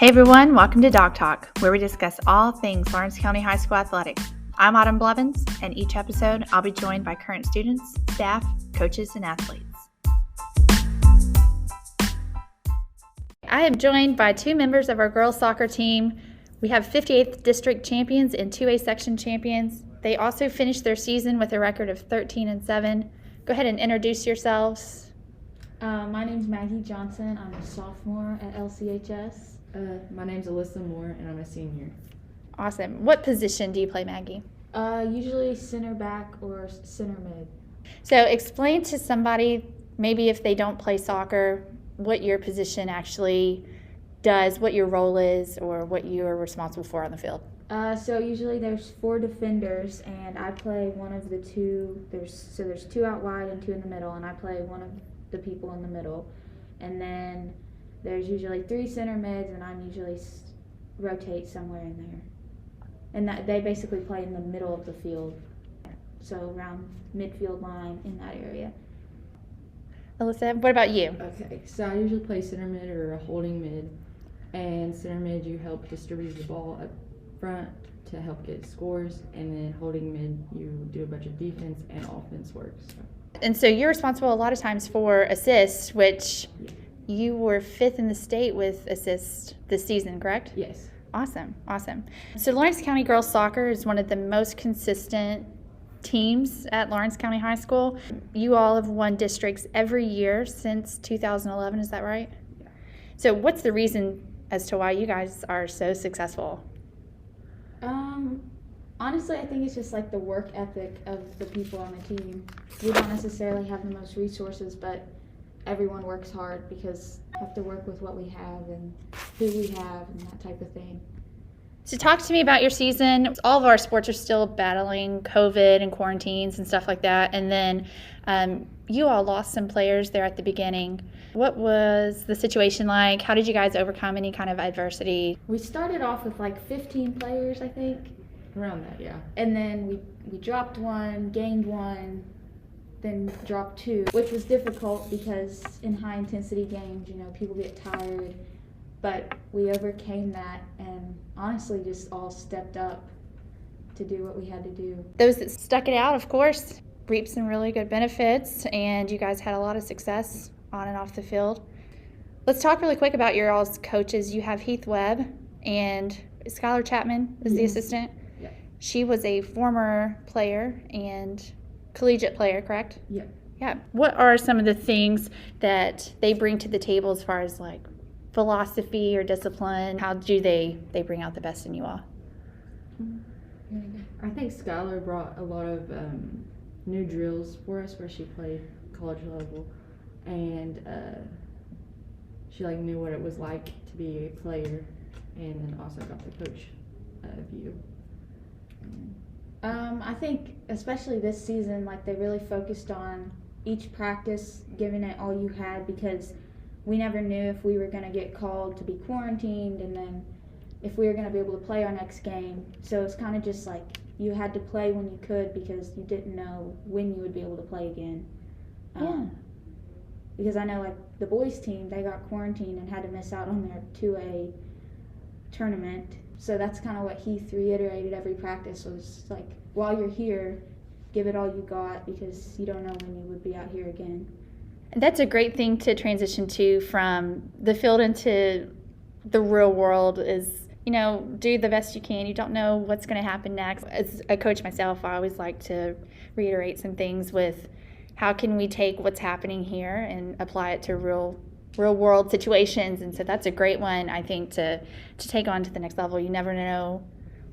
Hey everyone, welcome to Dog Talk, where we discuss all things Lawrence County High School athletics. I'm Autumn Blevins, and each episode I'll be joined by current students, staff, coaches, and athletes. I am joined by two members of our girls soccer team. We have 58th district champions and 2A section champions. They also finished their season with a record of 13-7. Go ahead and introduce yourselves. My name's Maggie Johnson. I'm a sophomore at LCHS. My name's Alyssa Moore, and I'm a senior. Awesome. What position do you play, Maggie? Usually center back or center mid. So explain to somebody, maybe if they don't play soccer, what your position actually does, what your role is, or what you are responsible for on the field. So usually there's 4 defenders, and I play one of the two. There's 2 out wide and 2 in the middle, and I play one of the people in the middle. And then there's usually 3 center mids, and I'm usually rotate somewhere in there. And that they basically play in the middle of the field, so around midfield line in that area. Alyssa, what about you? Okay, so I usually play center mid or a holding mid. And center mid, you help distribute the ball up front to help get scores. And then holding mid, you do a bunch of defense and offense work. And so you're responsible a lot of times for assists, which you were 5th in the state with assists this season, correct? Yes. Awesome. So Lawrence County Girls Soccer is one of the most consistent teams at Lawrence County High School. You all have won districts every year since 2011, is that right? Yeah. So what's the reason as to why you guys are so successful? Honestly, I think it's just like the work ethic of the people on the team. We don't necessarily have the most resources, but everyone works hard because we have to work with what we have and who we have and that type of thing. So talk to me about your season. All of our sports are still battling COVID and quarantines and stuff like that. And then you all lost some players there at the beginning. What was the situation like? How did you guys overcome any kind of adversity? We started off with like 15 players, I think. Around that, yeah. And then we dropped 1, gained 1, then dropped 2, which was difficult because in high intensity games, people get tired. But we overcame that and honestly just all stepped up to do what we had to do. Those that stuck it out, of course, reaped some really good benefits, and you guys had a lot of success on and off the field. Let's talk really quick about your all's coaches. You have Heath Webb, and Skylar Chapman is the assistant. Yeah. She was a former player and collegiate player, correct? Yeah. Yeah. What are some of the things that they bring to the table as far as like philosophy or discipline? How do they bring out the best in you all? I think Skylar brought a lot of new drills for us where she played college level, and she knew what it was like to be a player, and then also got the coach view. I think especially this season, they really focused on each practice, giving it all you had, because we never knew if we were going to get called to be quarantined and then if we were going to be able to play our next game. So it's kind of just you had to play when you could because you didn't know when you would be able to play again. Because I know the boys team, they got quarantined and had to miss out on their 2A tournament. So that's kind of what Heath reiterated every practice was while you're here, give it all you got because you don't know when you would be out here again. That's a great thing to transition to from the field into the real world is, do the best you can. You don't know what's going to happen next. As a coach myself, I always like to reiterate some things with how can we take what's happening here and apply it to real world situations. And so that's a great one, I think, to take on to the next level. You never know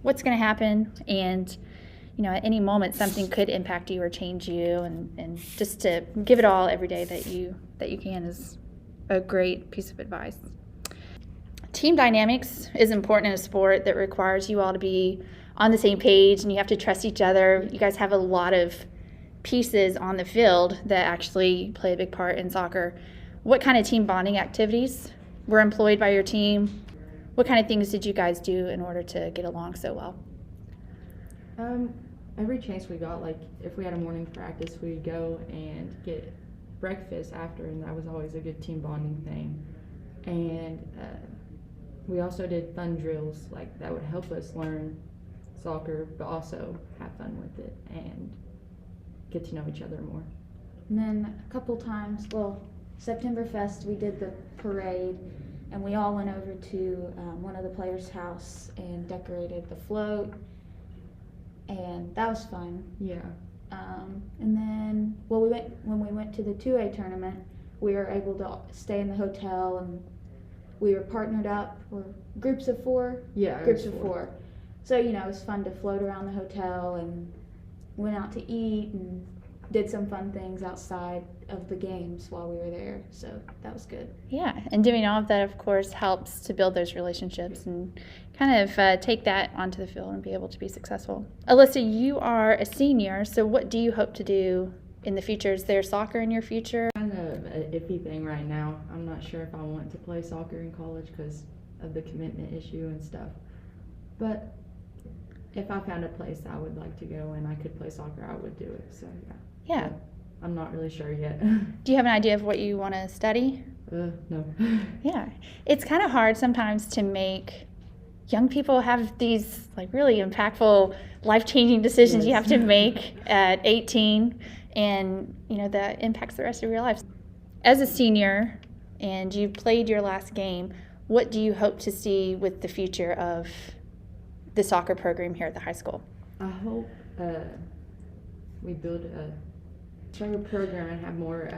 what's going to happen. And at any moment something could impact you or change you, and just to give it all every day that you can is a great piece of advice. Team dynamics is important in a sport that requires you all to be on the same page, and you have to trust each other. You guys have a lot of pieces on the field that actually play a big part in soccer. What kind of team bonding activities were employed by your team? What kind of things did you guys do in order to get along so well? Every chance we got, if we had a morning practice, we'd go and get breakfast after, and that was always a good team bonding thing. And we also did fun drills, like that would help us learn soccer, but also have fun with it and get to know each other more. And then a couple times, well, September Fest, we did the parade, and we all went over to one of the players' house and decorated the float, and that was fun. Yeah. And then, well, when we went to the 2A tournament, we were able to stay in the hotel, and we were partnered up, or groups of four. Yeah. Groups of four. So it was fun to float around the hotel, and went out to eat and did some fun things outside of the games while we were there. So that was good. Yeah, and doing all of that, of course, helps to build those relationships and kind of take that onto the field and be able to be successful. Alyssa, you are a senior, so what do you hope to do in the future? Is there soccer in your future? Kind of an iffy thing right now. I'm not sure if I want to play soccer in college because of the commitment issue and stuff. But if I found a place I would like to go and I could play soccer, I would do it. So Yeah. But I'm not really sure yet. Do you have an idea of what you want to study? No. Yeah. It's kind of hard sometimes to make young people have these like really impactful, life-changing decisions you have to make at 18, and that impacts the rest of your life. As a senior, and you played your last game, what do you hope to see with the future of the soccer program here at the high school? I hope we build a stronger program and have more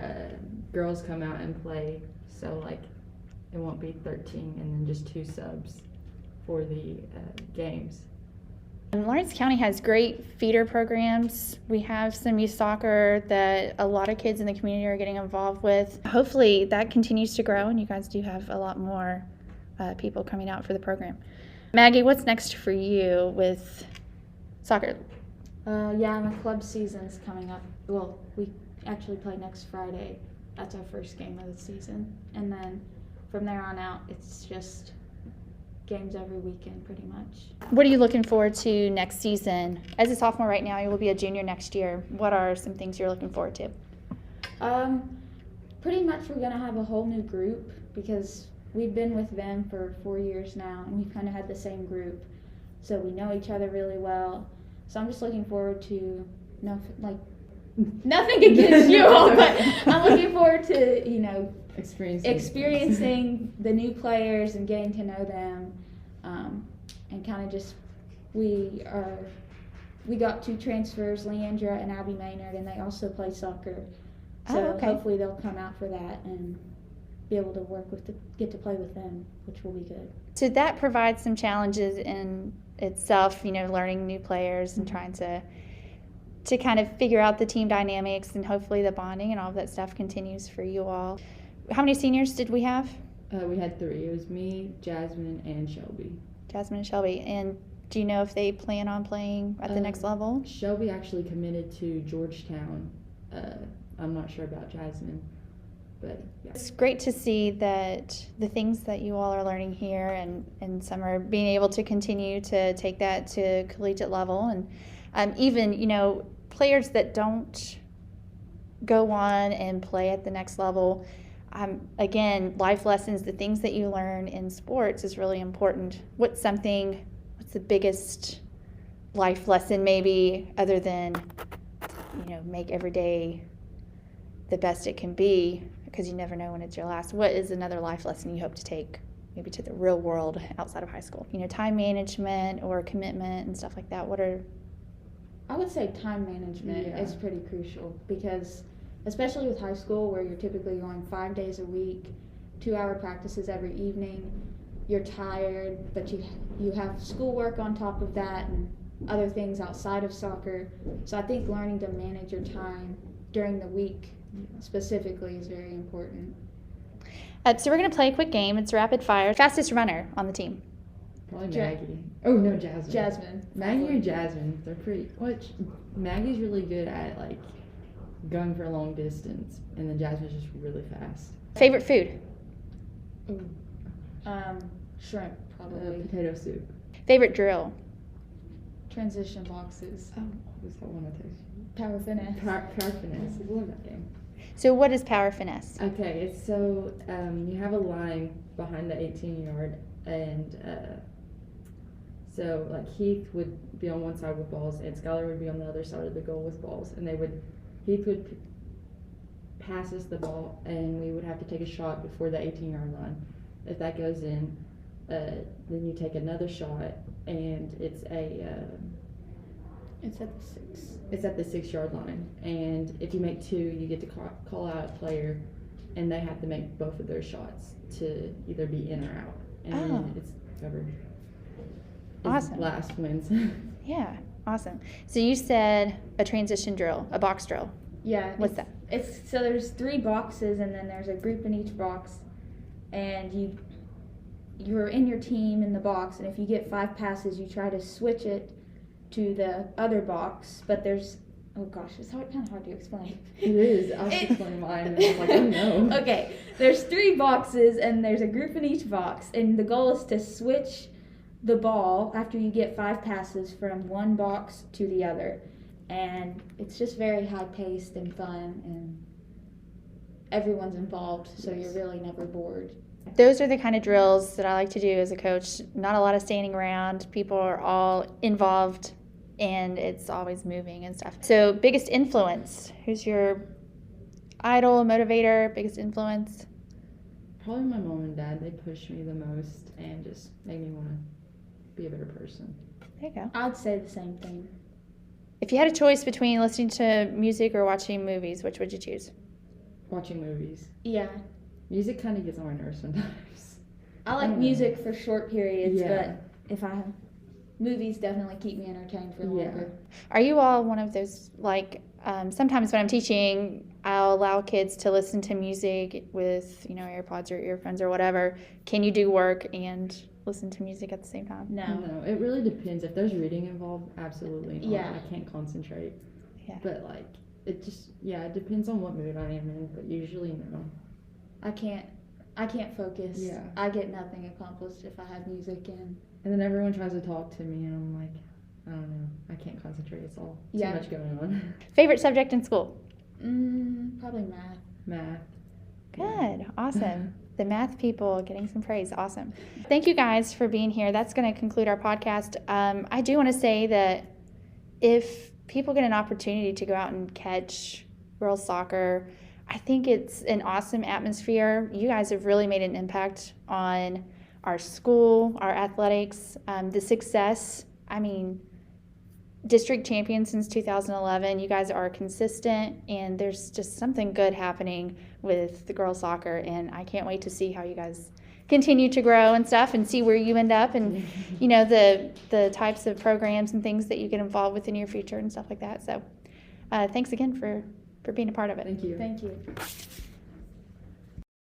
girls come out and play, so like it won't be 13 and then just 2 subs for the games. And Lawrence County has great feeder programs. We have some youth soccer that a lot of kids in the community are getting involved with. Hopefully that continues to grow and you guys do have a lot more people coming out for the program. Maggie, what's next for you with soccer? My club season's coming up. Well, we actually play next Friday. That's our first game of the season. And then from there on out, it's just games every weekend pretty much. What are you looking forward to next season? As a sophomore right now, you will be a junior next year. What are some things you're looking forward to? Pretty much we're going to have a whole new group because we've been with them for 4 years now, and we've kind of had the same group. So we know each other really well. So I'm just looking forward to, nothing against you all, but I'm looking forward to, experiencing the new players and getting to know them, and kind of just, we got 2 transfers, Leandra and Abby Maynard, and they also play soccer. So hopefully they'll come out for that and be able to get to play with them, which will be good. So that provides some challenges in itself, learning new players and trying to kind of figure out the team dynamics, and hopefully the bonding and all of that stuff continues for you all. How many seniors did we have? We had 3. It was me, Jasmine, and Shelby. Jasmine and Shelby. And do you know if they plan on playing at the next level? Shelby actually committed to Georgetown. I'm not sure about Jasmine, but yeah. It's great to see that the things that you all are learning here and some are being able to continue to take that to collegiate level, and even players that don't go on and play at the next level. Again, life lessons, the things that you learn in sports is really important. What's the biggest life lesson maybe, other than make every day the best it can be, because you never know when it's your last? What is another life lesson you hope to take maybe to the real world outside of high school? Time management or commitment and stuff like that. I would say time management is pretty crucial, because especially with high school, where you're typically going 5 days a week, 2-hour practices every evening, you're tired, but you have schoolwork on top of that and other things outside of soccer. So I think learning to manage your time during the week specifically is very important. So we're going to play a quick game. It's rapid fire. Fastest runner on the team? Probably Maggie. Oh, no, Jasmine. Jasmine. Maggie or Jasmine. They're pretty... Maggie's really good at, going for a long distance, and then Jasmine's just really fast. Favorite food? Shrimp, probably. Potato soup. Favorite drill? Transition boxes. Oh, what was that one I texted? Power finesse. Power finesse. I love that game. So what is power finesse? Okay, it's so you have a line behind the 18-yard, and so like Heath would be on one side with balls, and Skylar would be on the other side of the goal with balls, and Heath would pass us the ball, and we would have to take a shot before the 18-yard line. If that goes in, then you take another shot, and it's at the 6-yard line, and if you make 2, you get to call out a player, and they have to make both of their shots to either be in or out, and then it's covered. Awesome. Last wins. Yeah, awesome. So you said a transition drill, a box drill. Yeah. What's that? So there's 3 boxes, and then there's a group in each box, and you're in your team in the box, and if you get 5 passes, you try to switch it to the other box, but there's, oh gosh, it's kind of hard to explain. It is. I was explaining mine, and I'm like, oh no. Okay, there's 3 boxes, and there's a group in each box, and the goal is to switch the ball after you get 5 passes from one box to the other, and it's just very high-paced and fun, and everyone's involved, so you're really never bored. Those are the kind of drills that I like to do as a coach. Not a lot of standing around. People are all involved, and it's always moving and stuff. So, biggest influence. Who's your idol, motivator, biggest influence? Probably my mom and dad. They push me the most and just make me want to be a better person. There you go. I'd say the same thing. If you had a choice between listening to music or watching movies, which would you choose? Watching movies. Yeah. Music kind of gets on my nerves sometimes. I like music for short periods, Yeah. but movies definitely keep me entertained for longer. Are you all one of those, sometimes when I'm teaching, I'll allow kids to listen to music with, AirPods or earphones or whatever. Can you do work and listen to music at the same time? No, it really depends. If there's reading involved, absolutely not. Yeah. I can't concentrate. Yeah. But it depends on what mood I am in, but usually no. I can't focus. Yeah. I get nothing accomplished if I have music in. And then everyone tries to talk to me, and I'm like, I don't know. I can't concentrate. It's all too much going on. Favorite subject in school? Probably math. Math. Good. Awesome. The math people getting some praise. Awesome. Thank you guys for being here. That's going to conclude our podcast. I do want to say that if people get an opportunity to go out and catch girls soccer, I think it's an awesome atmosphere. You guys have really made an impact on our school, our athletics, the success. District champion since 2011. You guys are consistent, and there's just something good happening with the girls soccer, and I can't wait to see how you guys continue to grow and stuff, and see where you end up, and the types of programs and things that you get involved with in your future and stuff like that. So thanks again for being a part of it. Thank you. Thank you.